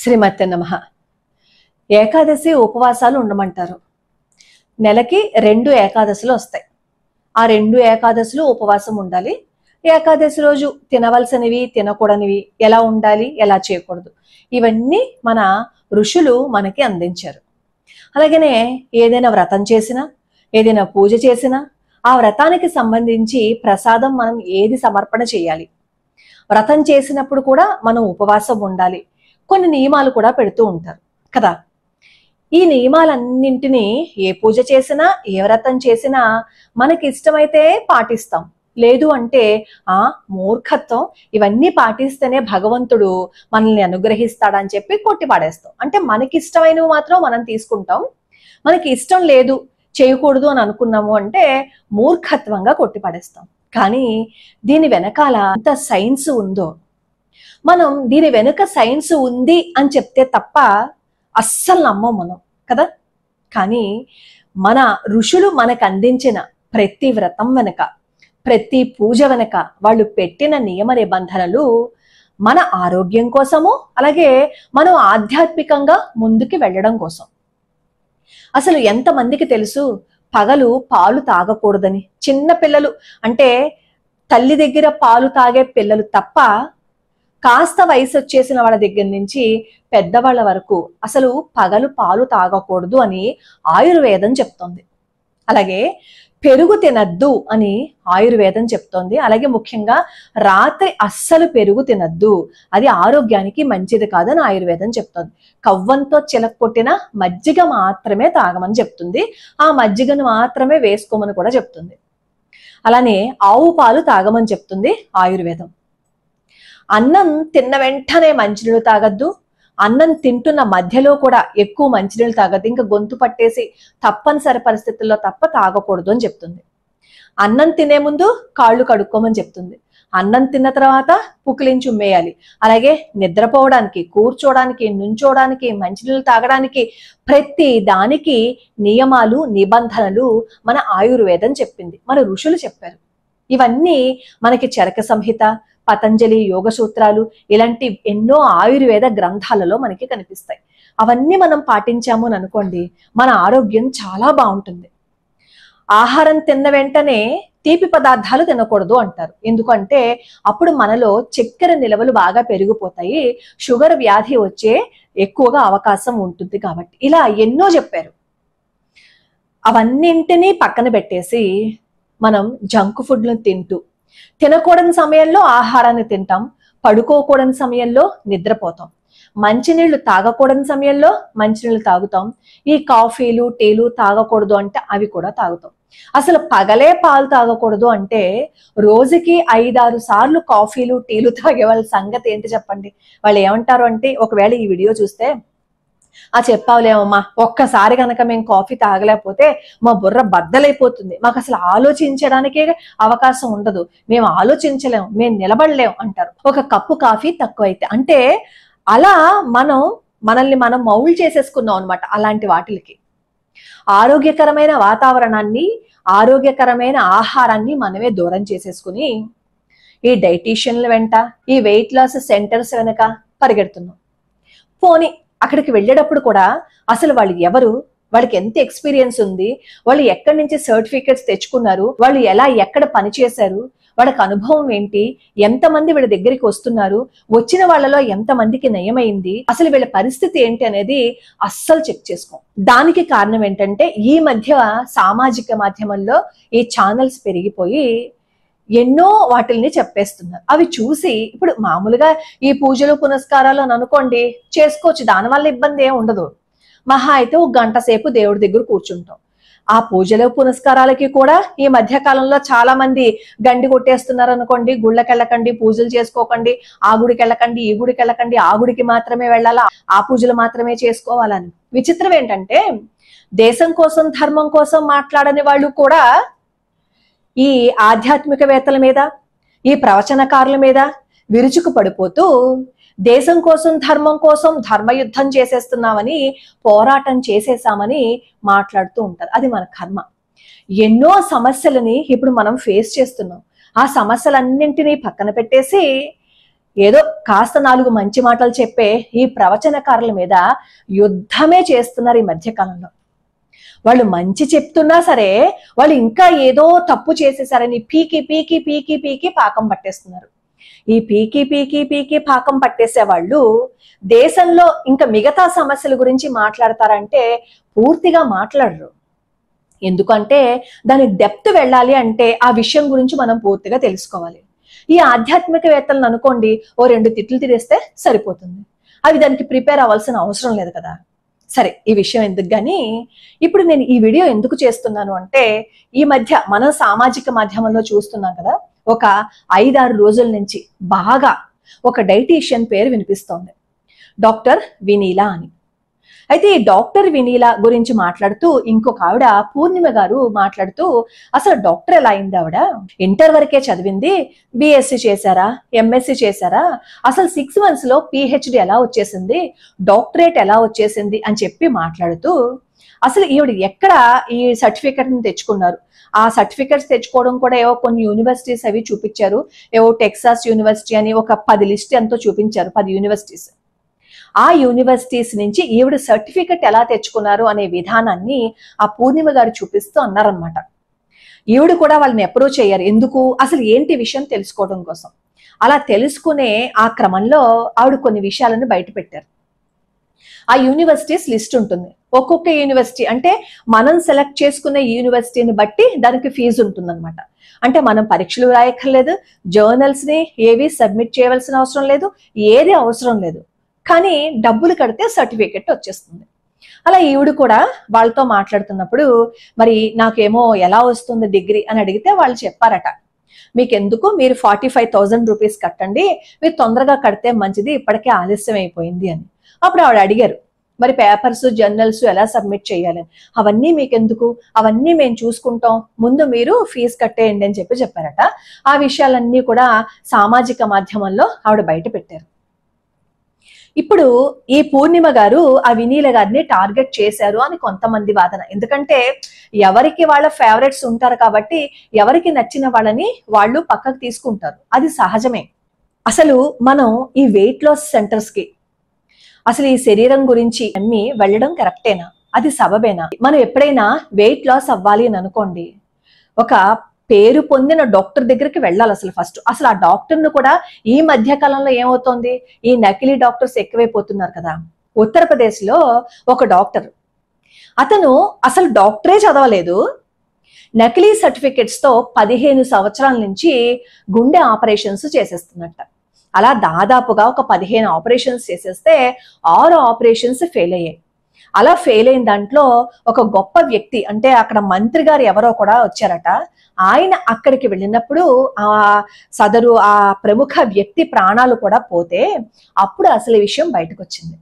శ్రీమతే నమః. ఏకాదశి ఉపవాసాలు ఉండమంటారు. నెలకి 2 ఏకాదశులు వస్తాయి. ఆ 2 ఏకాదశులు ఉపవాసం ఉండాలి. ఏకాదశి రోజు తినవలసినవి తినకూడనివి ఎలా ఉండాలి, ఎలా చేయకూడదు, ఇవన్నీ మన ఋషులు మనకి అందించారు. అలాగనే ఏదైనా వ్రతం చేసినా, ఏదైనా పూజ చేసినా ఆ వ్రతానికి సంబంధించి ప్రసాదం మనం ఏది సమర్పణ చేయాలి, వ్రతం చేసినప్పుడు కూడా మనం ఉపవాసం ఉండాలి, కొన్ని నియమాలు కూడా పెడుతూ ఉంటారు కదా. ఈ నియమాలన్నింటినీ ఏ పూజ చేసినా, ఏ వ్రతం చేసినా మనకి ఇష్టమైతే పాటిస్తాం. లేదు అంటే మూర్ఖత్వం, ఇవన్నీ పాటిస్తేనే భగవంతుడు మనల్ని అనుగ్రహిస్తాడని చెప్పి కొట్టి పాడేస్తాం. అంటే మనకి ఇష్టమైనవి మాత్రం మనం తీసుకుంటాం, మనకి ఇష్టం లేదు చేయకూడదు అని అనుకున్నాము అంటే మూర్ఖత్వంగా కొట్టి పాడేస్తాం. కానీ దీని వెనకాల అంత సైన్స్ ఉందో, మనం దీని వెనుక సైన్స్ ఉంది అని చెప్తే తప్ప అస్సలు నమ్మం మనం కదా. కానీ మన ఋషులు మనకు అందించిన ప్రతి వ్రతం వెనక, ప్రతి పూజ వెనక వాళ్ళు పెట్టిన నియమ నిబంధనలు మన ఆరోగ్యం కోసము, అలాగే మనం ఆధ్యాత్మికంగా ముందుకు వెళ్ళడం కోసం. అసలు ఎంతమందికి తెలుసు పగలు పాలు తాగకూడదని? చిన్న పిల్లలు అంటే తల్లి దగ్గర పాలు తాగే పిల్లలు తప్ప కాస్త వయసు వచ్చేసిన వాళ్ళ దగ్గర నుంచి పెద్దవాళ్ళ వరకు అసలు పగలు పాలు తాగకూడదు అని ఆయుర్వేదం చెప్తోంది. అలాగే పెరుగు తినద్దు అని ఆయుర్వేదం చెప్తోంది. అలాగే ముఖ్యంగా రాత్రి అస్సలు పెరుగు తినద్దు, అది ఆరోగ్యానికి మంచిది కాదని ఆయుర్వేదం చెప్తోంది. కవ్వంతో చిలక్కొట్టిన మజ్జిగ మాత్రమే తాగమని చెప్తుంది, ఆ మజ్జిగను మాత్రమే వేసుకోమని కూడా చెప్తుంది. అలానే ఆవు పాలు తాగమని చెప్తుంది ఆయుర్వేదం. అన్నం తిన్న వెంటనే మంచినీళ్ళు తాగద్దు, అన్నం తింటున్న మధ్యలో కూడా ఎక్కువ మంచినీళ్ళు తాగద్దు, ఇంకా గొంతు పట్టేసి తప్పనిసరి పరిస్థితుల్లో తప్ప తాగకూడదు అని చెప్తుంది. అన్నం తినే ముందు కాళ్ళు కడుక్కోమని చెప్తుంది. అన్నం తిన్న తర్వాత పుక్కిలించి ఉమ్మేయాలి. అలాగే నిద్రపోవడానికి, కూర్చోడానికి, నుంచోడానికి, మంచినీళ్ళు తాగడానికి ప్రతి దానికి నియమాలు, నిబంధనలు మన ఆయుర్వేదం చెప్పింది, మన ఋషులు చెప్పారు. ఇవన్నీ మనకి చరక సంహిత, పతంజలి యోగ సూత్రాలు, ఇలాంటి ఎన్నో ఆయుర్వేద గ్రంథాలలో మనకి కనిపిస్తాయి. అవన్నీ మనం పాటించాము అని అనుకోండి, మన ఆరోగ్యం చాలా బాగుంటుంది. ఆహారం తిన్న వెంటనే తీపి పదార్థాలు తినకూడదు అంటారు. ఎందుకంటే అప్పుడు మనలో చక్కెర నిలవలు బాగా పెరిగిపోతాయి, షుగర్ వ్యాధి వచ్చే ఎక్కువగా అవకాశం ఉంటుంది కాబట్టి. ఇలా ఎన్నో చెప్పారు. అవన్నింటినీ పక్కన పెట్టేసి మనం జంక్ ఫుడ్లను తింటూ, తినకూడని సమయంలో ఆహారాన్ని తింటాం, పడుకోకూడని సమయంలో నిద్రపోతాం, మంచినీళ్లు తాగకూడని సమయంలో మంచినీళ్ళు తాగుతాం, ఈ కాఫీలు టీలు తాగకూడదు అంటే అవి కూడా తాగుతాం. అసలు పగలే పాలు తాగకూడదు అంటే రోజుకి 5-6 సార్లు కాఫీలు టీలు తాగే వాళ్ళ సంగతి ఏంటి చెప్పండి. వాళ్ళు ఏమంటారు అంటే, ఒకవేళ ఈ వీడియో చూస్తే చెప్పావులేమమ్మా, ఒక్కసారి కనుక మేము కాఫీ తాగలేకపోతే మా బుర్ర బద్దలైపోతుంది, మాకు అసలు ఆలోచించడానికే అవకాశం ఉండదు, మేము ఆలోచించలేము, మేము నిలబడలేము అంటారు ఒక కప్పు కాఫీ తక్కువైతే. అంటే అలా మనల్ని మనం మౌల్డ్ చేసేసుకున్నాం అనమాట అలాంటి వాటికి. ఆరోగ్యకరమైన వాతావరణాన్ని, ఆరోగ్యకరమైన ఆహారాన్ని మనమే దూరం చేసేసుకుని ఈ డైటీషియన్ల వెంట, ఈ వెయిట్ లాస్ సెంటర్స్ వెనక పరిగెడుతున్నాం. పోనీ అక్కడికి వెళ్ళేటప్పుడు కూడా అసలు వాళ్ళు ఎవరు, వాళ్ళకి ఎంత ఎక్స్పీరియన్స్ ఉంది, వాళ్ళు ఎక్కడి నుంచి సర్టిఫికెట్స్ తెచ్చుకున్నారు, వాళ్ళు ఎలా ఎక్కడ పనిచేశారు, వాళ్ళకి అనుభవం ఏంటి, ఎంతమంది వీళ్ళ దగ్గరికి వస్తున్నారు, వచ్చిన వాళ్ళలో ఎంతమందికి నయమైంది, అసలు వీళ్ళ పరిస్థితి ఏంటి అనేది అస్సలు చెక్ చేసుకోం. దానికి కారణం ఏంటంటే ఈ మధ్య సామాజిక మాధ్యమంలో ఈ ఛానల్స్ పెరిగిపోయి ఎన్నో వాటిల్ని చెప్పేస్తున్నారు. అవి చూసి ఇప్పుడు మామూలుగా ఈ పూజలు పునస్కారాలు అని అనుకోండి చేసుకోవచ్చు, దానివల్ల ఇబ్బంది ఏం ఉండదు. మహా అయితే 1 గంట సేపు దేవుడి దగ్గర కూర్చుంటాం. ఆ పూజలు పునస్కారాలకి కూడా ఈ మధ్య కాలంలో చాలా మంది గండి కొట్టేస్తున్నారు అనుకోండి, గుళ్ళకి వెళ్ళకండి, పూజలు చేసుకోకండి, ఆ గుడికి వెళ్ళకండి, ఈ గుడికి వెళ్ళకండి, ఆ గుడికి మాత్రమే వెళ్ళాలా, ఆ పూజలు మాత్రమే చేసుకోవాలని. విచిత్రం ఏంటంటే దేశం కోసం, ధర్మం కోసం మాట్లాడని వాళ్ళు కూడా ఈ ఆధ్యాత్మికవేత్తల మీద, ఈ ప్రవచనకారుల మీద విరుచుకు పడిపోతూ దేశం కోసం, ధర్మం కోసం ధర్మయుద్ధం చేసేస్తున్నామని, పోరాటం చేసేసామని మాట్లాడుతూ ఉంటారు. అది మన కర్మ. ఎన్నో సమస్యలని ఇప్పుడు మనం ఫేస్ చేస్తున్నాం. ఆ సమస్యలన్నింటినీ పక్కన పెట్టేసి ఏదో కాస్త 4 మంచి మాటలు చెప్పే ఈ ప్రవచనకారుల మీద యుద్ధమే చేస్తున్నారు ఈ మధ్యకాలంలో. వాళ్ళు మంచి చెప్తున్నా సరే వాళ్ళు ఇంకా ఏదో తప్పు చేసేసారని పీకి పీకి పీకి పీకి పాకం పట్టేస్తున్నారు. ఈ పీకి పీకి పీకి పాకం పట్టేసే వాళ్ళు దేశంలో ఇంకా మిగతా సమస్యల గురించి మాట్లాడతారంటే పూర్తిగా మాట్లాడరు. ఎందుకంటే దాని డెప్త్ వెళ్ళాలి అంటే ఆ విషయం గురించి మనం పూర్తిగా తెలుసుకోవాలి. ఈ ఆధ్యాత్మికవేత్తలను అనుకోండి, ఓ 2 తిట్లు తిరేస్తే సరిపోతుంది. అవి దానికి ప్రిపేర్ అవ్వాల్సిన అవసరం లేదు కదా. సరే, ఈ విషయం ఎందుకు గానీ ఇప్పుడు నేను ఈ వీడియో ఎందుకు చేస్తున్నాను అంటే, ఈ మధ్య మనం సామాజిక మాధ్యమంలో చూస్తున్నాం కదా, ఒక 5-6 రోజుల నుంచి బాగా ఒక డైటీషియన్ పేరు వినిపిస్తోంది, డాక్టర్ వినీలా అని. అయితే ఈ డాక్టర్ వినీలా గురించి మాట్లాడుతూ ఇంకొక ఆవిడ పూర్ణిమ గారు మాట్లాడుతూ, అసలు డాక్టర్ ఎలా అయింది? ఆవిడ ఇంటర్ వరకే చదివింది, బిఎస్సి చేశారా, ఎంఎస్సి చేశారా, అసలు 6 months లో పిహెచ్డి ఎలా వచ్చేసింది, డాక్టరేట్ ఎలా వచ్చేసింది అని చెప్పి మాట్లాడుతూ, అసలు ఈవిడ ఎక్కడ ఈ సర్టిఫికెట్ ని తెచ్చుకున్నారు, ఆ సర్టిఫికెట్స్ తెచ్చుకోవడం కూడా ఏవో కొన్ని యూనివర్సిటీస్ అవి చూపించారు, ఏవో టెక్సాస్ యూనివర్సిటీ అని ఒక 10 లిస్ట్ ఎంతో చూపించారు, 10 యూనివర్సిటీస్. ఆ యూనివర్సిటీస్ నుంచి ఈవిడ సర్టిఫికెట్ ఎలా తెచ్చుకున్నారు అనే విధానాన్ని ఆ పూర్ణిమ గారు చూపిస్తూ అన్నారనమాట. ఈవిడ కూడా వాళ్ళని అప్రోచ్ అయ్యారు, ఎందుకు, అసలు ఏంటి విషయం తెలుసుకోవడం కోసం. అలా తెలుసుకునే ఆ క్రమంలో ఆవిడ కొన్ని విషయాలను బయట పెట్టారు. ఆ యూనివర్సిటీస్ లిస్ట్ ఉంటుంది, ఒక్కొక్క యూనివర్సిటీ అంటే మనం సెలెక్ట్ చేసుకునే యూనివర్సిటీని బట్టి దానికి ఫీజు ఉంటుందన్నమాట. అంటే మనం పరీక్షలు రాయక్కర్లేదు, జర్నల్స్ ని ఏవి సబ్మిట్ చేయవలసిన అవసరం లేదు, ఏది అవసరం లేదు, కానీ డబ్బులు కడితే సర్టిఫికెట్ వచ్చేస్తుంది. అలా ఈవిడ కూడా వాళ్ళతో మాట్లాడుతున్నప్పుడు, మరి నాకేమో ఎలా వస్తుంది డిగ్రీ అని అడిగితే వాళ్ళు చెప్పారట, మీకెందుకు, మీరు 45,000 రూపీస్ కట్టండి, మీరు తొందరగా కడితే మంచిది, ఇప్పటికే ఆలస్యం అయిపోయింది అని. అప్పుడు ఆవిడ అడిగారు, మరి పేపర్స్ జర్నల్స్ ఎలా సబ్మిట్ చేయాలి, అవన్నీ మీకెందుకు, అవన్నీ మేము చూసుకుంటాం, ముందు మీరు ఫీజు కట్టేయండి అని చెప్పారట. ఆ విషయాలన్నీ కూడా సామాజిక మాధ్యమంలో ఆవిడ బయట పెట్టారు. ఇప్పుడు ఈ పూర్ణిమ గారు ఆ వినీల గారిని టార్గెట్ చేశారు అని కొంతమంది వాదన. ఎందుకంటే ఎవరికి వాళ్ళ ఫేవరెట్స్ ఉంటారు కాబట్టి ఎవరికి నచ్చిన వాళ్ళని వాళ్ళు పక్కకు తీసుకుంటారు, అది సహజమే. అసలు మనం ఈ వెయిట్ లాస్ సెంటర్స్ కి, అసలు ఈ శరీరం గురించి అమ్మి వెళ్ళడం కరెక్టేనా, అది సబబేనా? మనం ఎప్పుడైనా వెయిట్ లాస్ అవ్వాలి అని అనుకోండి, ఒక పేరు పొందిన డాక్టర్ దగ్గరికి వెళ్ళాలి అసలు అసలు ఆ డాక్టర్ ను కూడా ఈ మధ్య కాలంలో ఏమవుతోంది, ఈ నకిలీ డాక్టర్స్ ఎక్కువైపోతున్నారు కదా. ఉత్తరప్రదేశ్ లో ఒక డాక్టర్, అతను అసలు డాక్టరే చదవలేదు, నకిలీ సర్టిఫికెట్స్ తో 15 సంవత్సరాల నుంచి గుండె ఆపరేషన్స్ చేసేస్తున్నట్ట. అలా దాదాపుగా ఒక 15 ఆపరేషన్స్ చేసేస్తే 6 ఆపరేషన్స్ ఫెయిల్ అయ్యాయి. అలా ఫెయిల్ అయిన దాంట్లో ఒక గొప్ప వ్యక్తి, అంటే అక్కడ మంత్రి గారు ఎవరో కూడా వచ్చారట. ఆయన అక్కడికి వెళ్ళినప్పుడు ఆ ప్రముఖ వ్యక్తి ప్రాణాలు కూడా పోతే అప్పుడు అసలు విషయం బయటకు వచ్చింది.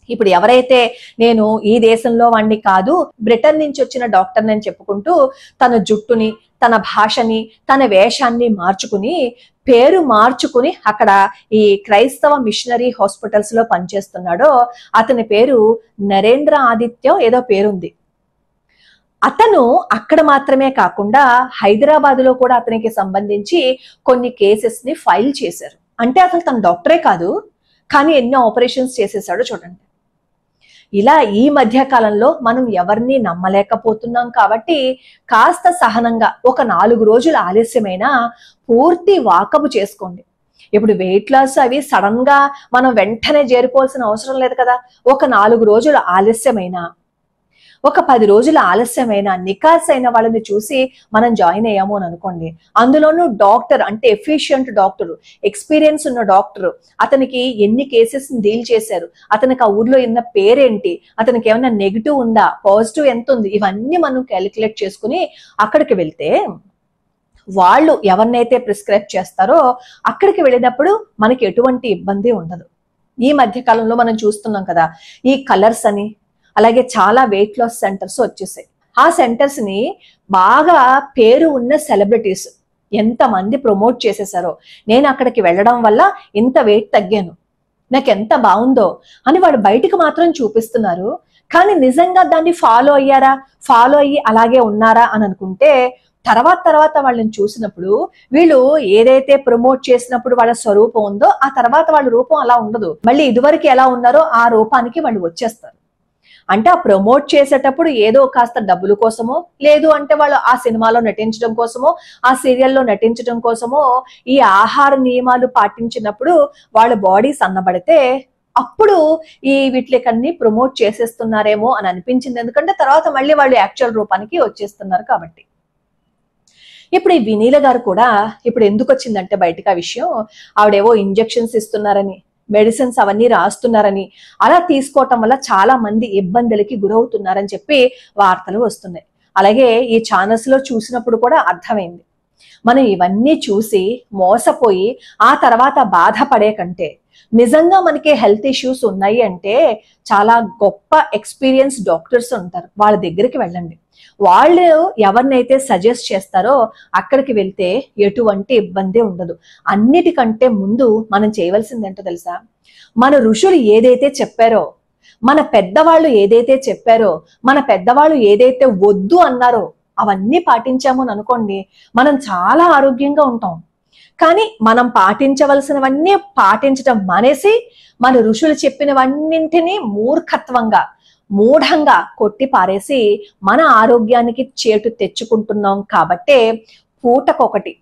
ఇప్పుడు ఎవరైతే నేను ఈ దేశంలో వాణ్ణి కాదు, బ్రిటన్ నుంచి వచ్చిన డాక్టర్ అని చెప్పుకుంటూ తన జుట్టుని, తన భాషని, తన వేషాన్ని మార్చుకుని, పేరు మార్చుకుని అక్కడ ఈ క్రైస్తవ మిషనరీ హాస్పిటల్స్ లో పనిచేస్తున్నాడో, అతని పేరు నరేంద్ర ఆదిత్య ఏదో పేరుంది. అతను అక్కడ మాత్రమే కాకుండా హైదరాబాద్ లో కూడా అతనికి సంబంధించి కొన్ని కేసెస్ ని ఫైల్ చేశారు. అంటే అసలు తన డాక్టరే కాదు, కానీ ఎన్నో ఆపరేషన్స్ చేసేసాడో చూడండి. ఇలా ఈ మధ్య కాలంలో మనం ఎవరిని నమ్మలేకపోతున్నాం కాబట్టి కాస్త సహనంగా ఒక 4 రోజులు ఆలస్యమైనా పూర్తి వాకబు చేసుకోండి. ఇప్పుడు వెయిట్ లాస్ అవి సడన్ గా మనం వెంటనే చేరుకోవాల్సిన అవసరం లేదు కదా. ఒక 4 రోజులు ఆలస్యమైనా, ఒక 10 రోజుల ఆలస్యమైన నికాస్ అయిన వాళ్ళని చూసి మనం జాయిన్ అయ్యాము అని అనుకోండి, అందులోనూ డాక్టర్ అంటే ఎఫిషియంట్ డాక్టర్, ఎక్స్పీరియన్స్ ఉన్న డాక్టర్, అతనికి ఎన్ని కేసెస్ డీల్ చేశారు, అతనికి ఆ ఊర్లో ఉన్న పేరేంటి, అతనికి ఏమైనా నెగిటివ్ ఉందా, పాజిటివ్ ఎంత ఉంది, ఇవన్నీ మనం క్యాలిక్యులేట్ చేసుకుని అక్కడికి వెళ్తే వాళ్ళు ఎవరినైతే ప్రిస్క్రైబ్ చేస్తారో అక్కడికి వెళ్ళినప్పుడు మనకి ఎటువంటి ఇబ్బంది ఉండదు. ఈ మధ్య కాలంలో మనం చూస్తున్నాం కదా, ఈ కలర్స్ అని, అలాగే చాలా వెయిట్ లాస్ సెంటర్స్ వచ్చేసాయి. ఆ సెంటర్స్ ని బాగా పేరు ఉన్న సెలబ్రిటీస్ ఎంతమంది ప్రమోట్ చేసేసారో, నేను అక్కడికి వెళ్ళడం వల్ల ఇంత వెయిట్ తగ్గాను, నాకు ఎంత బాగుందో అని వాళ్ళు బయటకు మాత్రం చూపిస్తున్నారు. కానీ నిజంగా దాన్ని ఫాలో అయ్యారా, ఫాలో అయ్యి అలాగే ఉన్నారా అని అనుకుంటే తర్వాత వాళ్ళని చూసినప్పుడు వీళ్ళు ఏదైతే ప్రమోట్ చేసినప్పుడు వాళ్ళ స్వరూపం ఉందో ఆ తర్వాత వాళ్ళ రూపం అలా ఉండదు. మళ్ళీ ఇదివరకు ఎలా ఉన్నారో ఆ రూపానికి వాళ్ళు వచ్చేస్తారు. అంటే ఆ ప్రమోట్ చేసేటప్పుడు ఏదో కాస్త డబ్బుల కోసమో, లేదు అంటే వాళ్ళు ఆ సినిమాలో నటించడం కోసమో, ఆ సీరియల్లో నటించడం కోసమో ఈ ఆహార నియమాలు పాటించినప్పుడు వాళ్ళ బాడీ సన్నబడితే అప్పుడు ఈ వీటికన్నీ ప్రమోట్ చేసేస్తున్నారేమో అని అనిపించింది. ఎందుకంటే తర్వాత మళ్ళీ వాళ్ళు యాక్చువల్ రూపానికి వచ్చేస్తున్నారు కాబట్టి. ఇప్పుడు ఈ వినీల గారు కూడా ఇప్పుడు ఎందుకు వచ్చిందంటే బయటకు ఆ విషయం, ఆవిడేవో ఇంజెక్షన్స్ ఇస్తున్నారని, మెడిసిన్స్ అవన్నీ రాస్తున్నారని, అలా తీసుకోవటం వల్ల చాలా మంది ఇబ్బందులకి గురవుతున్నారని చెప్పి వార్తలు వస్తున్నాయి. అలాగే ఈ ఛానల్స్ లో చూసినప్పుడు కూడా అర్థమైంది, మనం ఇవన్నీ చూసి మోసపోయి ఆ తర్వాత బాధపడే కంటే నిజంగా మనకి హెల్త్ ఇష్యూస్ ఉన్నాయి అంటే చాలా గొప్ప ఎక్స్పీరియన్స్ డాక్టర్స్ ఉంటారు, వాళ్ళ దగ్గరికి వెళ్ళండి. వాళ్ళు ఎవరినైతే సజెస్ట్ చేస్తారో అక్కడికి వెళ్తే ఎటువంటి ఇబ్బంది ఉండదు. అన్నిటికంటే ముందు మనం చేయవలసింది ఏంటో తెలుసా, మన ఋషులు ఏదైతే చెప్పారో, మన పెద్దవాళ్ళు ఏదైతే చెప్పారో, మన పెద్దవాళ్ళు ఏదైతే వద్దు అన్నారో అవన్నీ పాటించాము అని అనుకోండి, మనం చాలా ఆరోగ్యంగా ఉంటాం. కానీ మనం పాటించవలసినవన్నీ పాటించడం మానేసి మన ఋషులు చెప్పినవన్నింటినీ మూఢంగా కొట్టి పారేసి మన ఆరోగ్యానికి చేటు తెచ్చుకుంటున్నాం. కాబట్టే పూటకొకటి,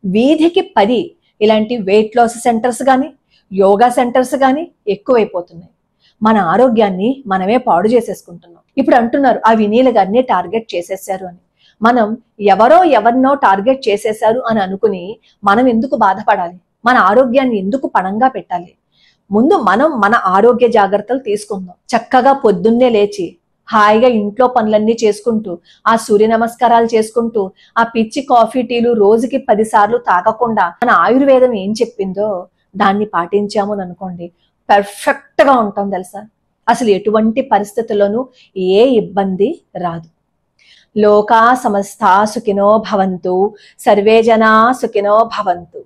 వీధికి 10 ఇలాంటి వెయిట్ లాస్ సెంటర్స్ కానీ, యోగా సెంటర్స్ కానీ ఎక్కువైపోతున్నాయి. మన ఆరోగ్యాన్ని మనమే పాడు చేసేసుకుంటున్నాం. ఇప్పుడు అంటున్నారు ఆ వినీల గారిని టార్గెట్ చేసేసారు అని. మనం ఎవరినో టార్గెట్ చేసేశారు అని అనుకుని మనం ఎందుకు బాధపడాలి? మన ఆరోగ్యాన్ని ఎందుకు పణంగా పెట్టాలి? ముందు మనం మన ఆరోగ్య జాగ్రత్తలు తీసుకుందాం. చక్కగా పొద్దున్నే లేచి హాయిగా ఇంట్లో పనులన్నీ చేసుకుంటూ, ఆ సూర్య నమస్కారాలు చేసుకుంటూ, ఆ పిచ్చి కాఫీ టీలు రోజుకి 10 సార్లు తాగకుండా మన ఆయుర్వేదం ఏం చెప్పిందో దాన్ని పాటించాము అని అనుకోండి, పర్ఫెక్ట్ గా ఉంటాం తెలుసా. అసలు ఎటువంటి పరిస్థితుల్లోనూ ఏ ఇబ్బంది రాదు. లోకా సమస్తా సుఖినో భవంతు, సర్వే జనా సుఖినో భవంతు.